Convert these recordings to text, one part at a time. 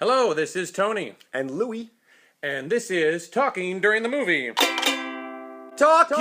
Hello, this is Tony. And Louie. And this is Talking During the Movie. Talking!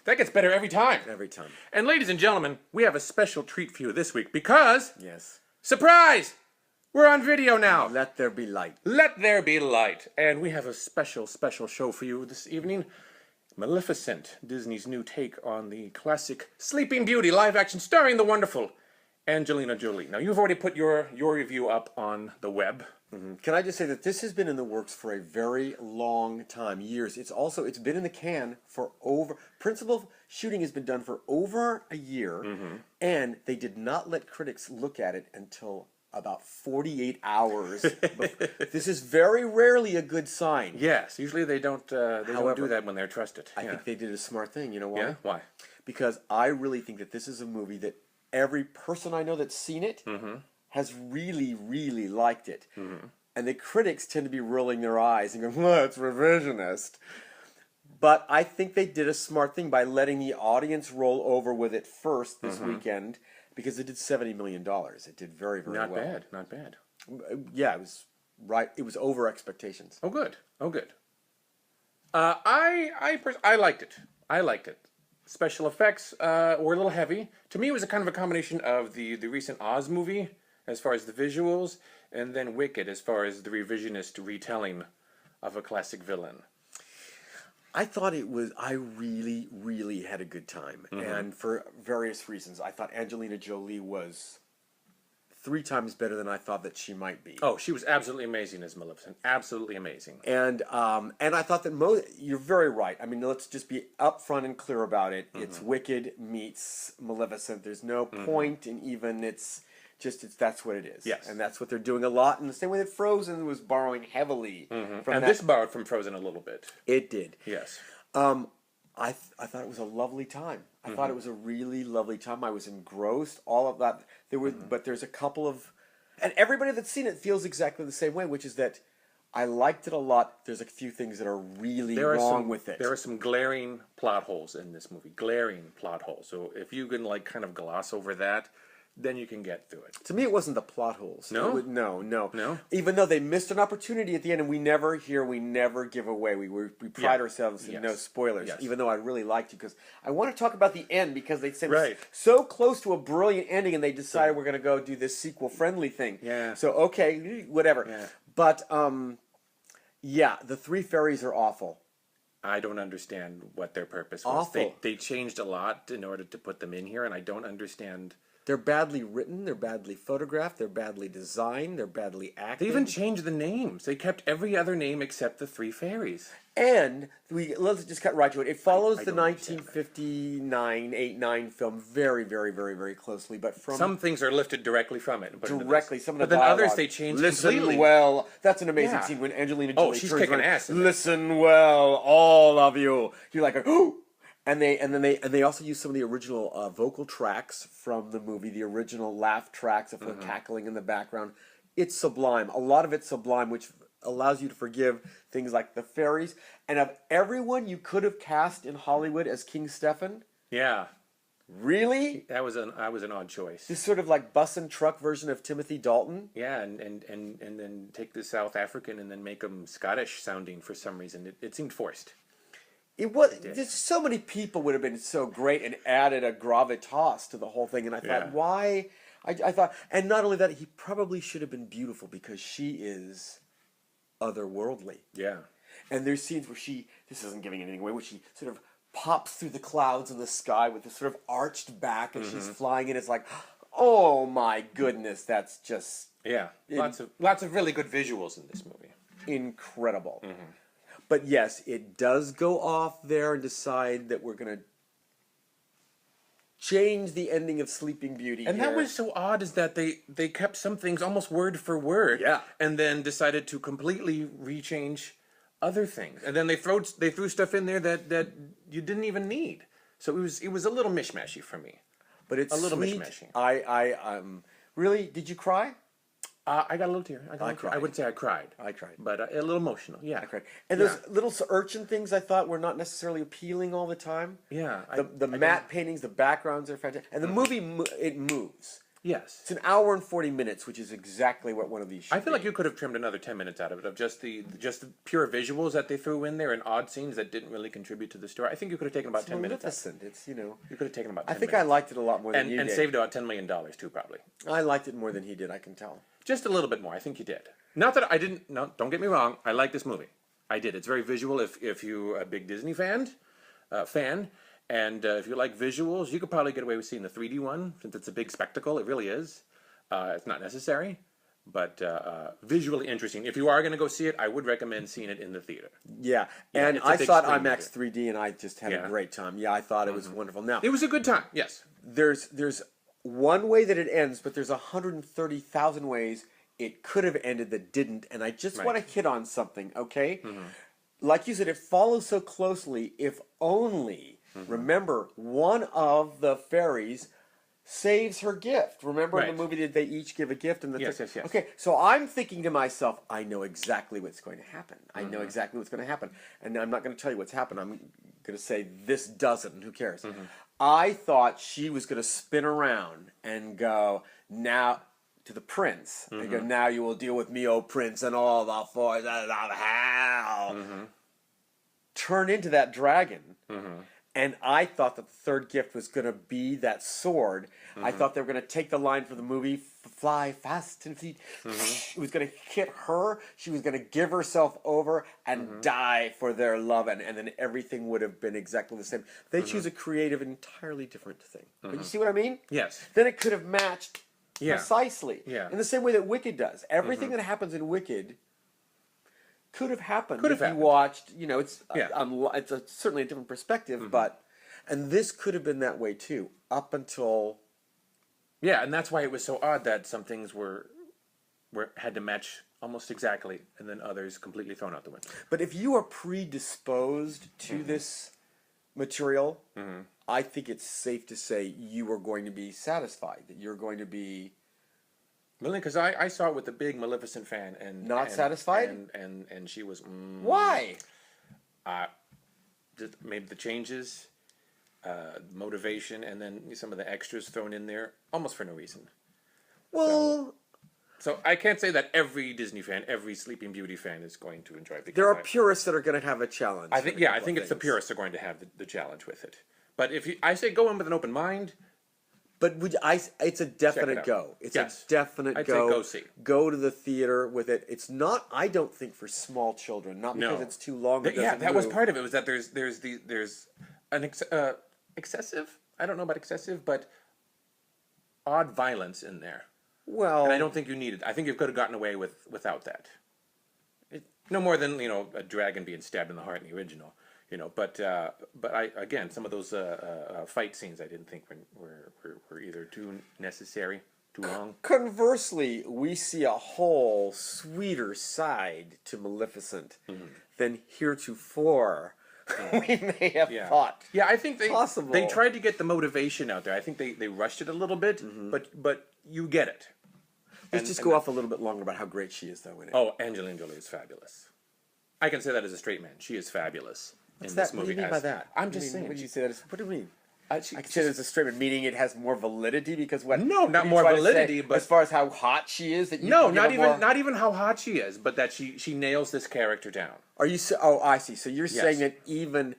That gets better every time. Every time. And ladies and gentlemen, we have a special treat for you this week because, Yes. surprise! We're on video now. Let there be light. Let there be light. And we have a special show for you this evening. Maleficent, Disney's new take on the classic Sleeping Beauty live action starring the wonderful Angelina Jolie. Now, you've already put your review up on the web. Mm-hmm. Can I just say that this has been in the works for a very long time, years. It's been in the can for principal shooting has been done for over a year, and they did not let critics look at it until about 48 hours. This is very rarely a good sign. Yes, usually they don't do that when they're trusted. I think they did a smart thing. You know why? Yeah? Why? Because I really think that this is a movie that every person I know that's seen it has really, really liked it. And the critics tend to be rolling their eyes and going, well, it's revisionist. But I think they did a smart thing by letting the audience roll over with it first this weekend, because it did $70 million. It did very, very well. Not bad. Yeah, it was right. It was over expectations. Oh, good. I liked it. I liked it. Special effects were a little heavy. To me, it was a kind of a combination of the recent Oz movie, as far as the visuals, and then Wicked, as far as the revisionist retelling of a classic villain. I thought I really, really had a good time. And for various reasons. I thought Angelina Jolie was 3 times better than I thought that she might be. Oh, she was absolutely amazing as Maleficent. Absolutely amazing. And I thought that you're very right. I mean, let's just be upfront and clear about it. It's Wicked meets Maleficent. There's no point in even that's what it is. Yes. And that's what they're doing a lot. In the same way that Frozen was borrowing heavily from that. And this borrowed from Frozen a little bit. It did. Yes. I thought it was a lovely time. I thought it was a really lovely time. I was engrossed. All of that. But there's a couple of, and everybody that's seen it feels exactly the same way, which is that I liked it a lot. There's a few things that are really wrong with it. There are some glaring plot holes in this movie. Glaring plot holes. So if you can kind of gloss over that, then you can get through it. To me, it wasn't the plot holes. No? No. Even though they missed an opportunity at the end, and we never give away. We pride ourselves in no spoilers. Yes. Even though I really liked it, because I want to talk about the end, because they said Right. so close to a brilliant ending, and they decided we're going to go do this sequel-friendly thing. Yeah. So, okay, whatever. Yeah. But, the 3 fairies are awful. I don't understand what their purpose was. Awful. They changed a lot in order to put them in here, and I don't understand. They're badly written, they're badly photographed, they're badly designed, they're badly acted. They even changed the names. They kept every other name except the 3 fairies. And let's just cut right to it. It follows the don't understand 1959-89 film very, very, very, very closely. But some things are lifted directly from it. Directly, some of the But then dialogue. others they changed Listen completely. well. That's an amazing scene when Angelina Jolie she's turns kicking around, ass in it. Listen well, all of you. You're like, oh. And they also use some of the original vocal tracks from the movie, the original laugh tracks of the cackling in the background. It's sublime. A lot of it's sublime, which allows you to forgive things like the fairies. And of everyone you could have cast in Hollywood as King Stefan, Yeah. really? That was an odd choice. This sort of like bus and truck version of Timothy Dalton. Yeah, and then take the South African and then make him Scottish sounding for some reason. It seemed forced. It was. There's so many people would have been so great and added a gravitas to the whole thing. And I thought, why? I thought, and not only that, he probably should have been beautiful because she is otherworldly. Yeah. And there's scenes where this isn't giving anything away, where she sort of pops through the clouds in the sky with this sort of arched back, and she's flying, and it's like, oh my goodness, that's just lots of really good visuals in this movie. Incredible. But yes, it does go off there and decide that we're going to change the ending of Sleeping Beauty. And that was so odd, is that they kept some things almost word for word. Yeah. And then decided to completely rechange other things. And then they threw stuff in there that you didn't even need. So it was a little mishmashy for me. But it's a little sweet. mishmashy. I really, did you cry? I got a little tear. I cried. I wouldn't say I cried. I cried. But a little emotional, yeah. I cried. And those little urchin things I thought were not necessarily appealing all the time. Yeah. The matte paintings, the backgrounds are fantastic. And the movie, it moves. Yes. It's an hour and 40 minutes, which is exactly what one of these should I feel be. like you could have trimmed another 10 minutes out of it, of just the pure visuals that they threw in there and odd scenes that didn't really contribute to the story. I think you could have taken about It's 10 minutes out. Maleficent. It's, you You could have taken about 10 I think minutes. I liked it a lot more than you and did. saved about $10 million too, probably. I liked it more than he did, I can tell. Just a little bit more. I think you did. Not that I didn't. No, don't get me wrong. I like this movie. I did. It's very visual. If you're a big Disney fan, and if you like visuals, you could probably get away with seeing the 3D one since it's a big spectacle. It really is. It's not necessary, but visually interesting. If you are going to go see it, I would recommend seeing it in the theater. Yeah, Yeah, and it's a I big saw it screen IMAX 3D, and I just had Yeah. a great time. Yeah, I thought it was wonderful. Now, It was a good time. Yes. there's one way that it ends, but there's 130,000 ways it could have ended that didn't, and I just Right. want to hit on something, okay? Like you said, it follows so closely, if only, remember, one of the fairies saves her gift. Remember in Right. the movie that they each give a gift? And Yes, yes, yes. Okay, so I'm thinking to myself, I know exactly what's going to happen. I know exactly what's going to happen. And I'm not going to tell you what's happened. I'm going to say this doesn't. Who cares? I thought she was going to spin around and go, now, to the prince. And go, now you will deal with me, O prince, and all the forces of hell. Turn into that dragon. And I thought that the third gift was going to be that sword. I thought they were going to take the line from the movie, fly fast and fleet. It was going to hit her. She was going to give herself over and die for their love. And then everything would have been exactly the same. They choose a creative, entirely different thing. But you see what I mean? Yes. Then it could have matched Yeah. precisely. Yeah. In the same way that Wicked does. Everything that happens in Wicked could have happened Could if have you happened. watched, you know, it's Yeah. it's certainly a different perspective, but and this could have been that way too, up until Yeah, and that's why it was so odd that some things were had to match almost exactly, and then others completely thrown out the window. but if you are predisposed to this material, I think it's safe to say you are going to be satisfied, that you're going to be Really, because I saw it with the big Maleficent fan and Not satisfied? and she was why? just maybe the changes, motivation, and then some of the extras thrown in there almost for no reason. Well, So I can't say that every Disney fan, every Sleeping Beauty fan is going to enjoy it. Because there are purists that are going to have a challenge. I think with a I couple think of it's the things. purists are going to have the challenge with it. But if I say go in with an open mind, But it's a definite out. go. It's Yes. a definite I'd say go. go see. Go to the theater with it. It's not, I don't think, for small children. Not because No. it's too long. or yeah, doesn't that was move. part of it. Was that there's an excessive. I don't know about excessive, but odd violence in there, Well, and I don't think you needed. I think you could have gotten away without that. No more than a dragon being stabbed in the heart in the original. But I again some of those fight scenes I didn't think were either too necessary, too long. conversely, we see a whole sweeter side to Maleficent than heretofore we may have Yeah. thought. Yeah, I think Possible. they tried to get the motivation out there. I think they rushed it a little bit, but you get it. Let's just go off a little bit longer about how great she is, though, in it. Oh, Angelina Jolie is fabulous. I can say that as a straight man. She is fabulous What's in that? this movie. What do you mean by that? I'm What do just you mean- saying. What do you say that is? What do you mean? I can say that as a straight man, meaning it has more validity because what? No, what not are you more trying to say? validity, but- as far as how hot she is, that you No, can give not a even more- not even how hot she is, but that she nails this character down. Are you? Oh, I see. So you're Yes. saying that even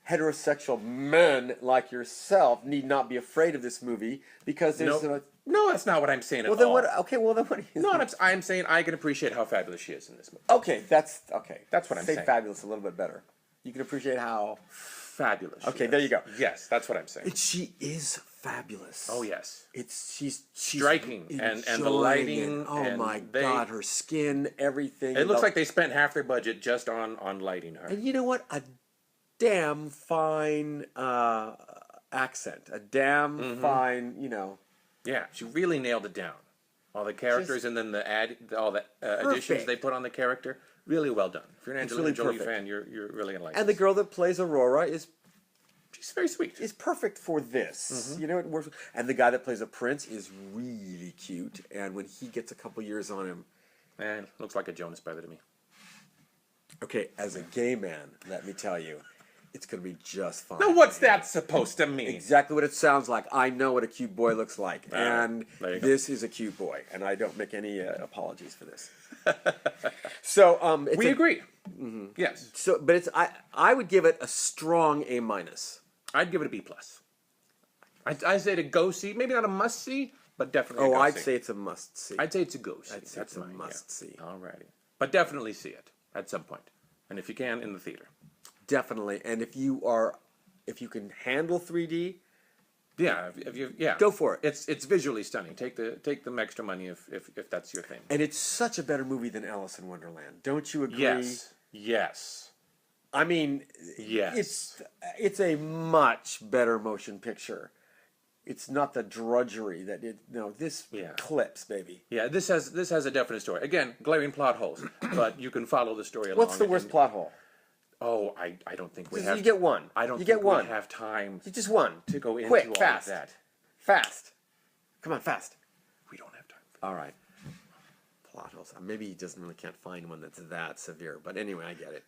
heterosexual men like yourself need not be afraid of this movie because there's No, that's not what I'm saying at well then all. what? Okay, well then what? No, I'm saying I can appreciate how fabulous she is in this movie. Okay, that's okay. That's what I'm Say saying. fabulous a little bit better. You can appreciate how. Fabulous. she Okay, is. there you go. Yes, that's what I'm saying. She is fabulous. Oh yes. She's Striking, and the enjoying lighting, it. Oh and my they- God, her skin, everything. It looks like they spent half their budget just on lighting her. And you know what? A damn fine accent. A damn Mm-hmm. fine, you know. Yeah, she really nailed it down. All the characters and then all the additions Perfect. they put on the character, really well done. If you're an It's Angelina really Jolie perfect. fan, you're really gonna like. And the this. girl that plays Aurora She's very sweet. is perfect for this. Mm-hmm. You know, it works. And the guy that plays a prince is really cute. And when he gets a couple years on him, Man, looks like a Jonas brother to me. okay, as a gay man, let me tell you, it's going to be just fine. Now, what's that supposed to mean? Exactly what it sounds like. I know what a cute boy looks like, and there you go. this is a cute boy, and I don't make any apologies for this. So We agree. Yes. So, but it's I would give it a strong A minus. I'd give it a B+. I'd say to go see, maybe not a must see, but definitely. Oh, a go I'd see. say it's a must see. I'd say it's a go see. I'd say That's it's a mine, must see. Alrighty, but definitely see it at some point, and if you can, in the theater. Definitely, and if you can handle 3D, Yeah, if you go for it. It's visually stunning. Take the extra money if that's your thing. And it's such a better movie than Alice in Wonderland. Don't you agree? Yes. Yes. I mean, Yes. it's a much better motion picture. It's not the drudgery that this clips, baby. Yeah, this has a definite story. Again, glaring plot holes, but you can follow the story along. What's the worst plot hole? Oh, I don't think we have. You get one. I don't you think get one. we have time You just one. to go into Quick, all fast. of that. Fast. Come on, fast. We don't have time. All right. Plot holes. Maybe he can't find one that's that severe. But anyway, I get it.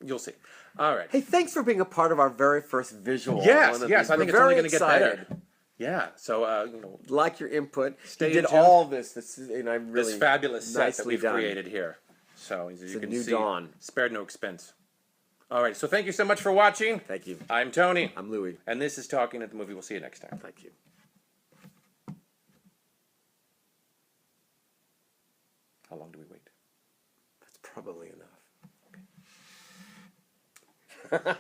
You'll see. All right. Hey, thanks for being a part of our very first visual. Yes, one of yes. these. I think We're it's only very going to get better. excited. Yeah. So Like your input. Stay you did tuned. all this. And I'm really this fabulous set that nicely we've done. created here. So as you a can new see, dawn. spared no expense. All right. So thank you so much for watching. Thank you. I'm Tony. I'm Louie. And this is Talking at the Movie. We'll see you next time. Thank you. How long do we wait? That's probably enough. Okay.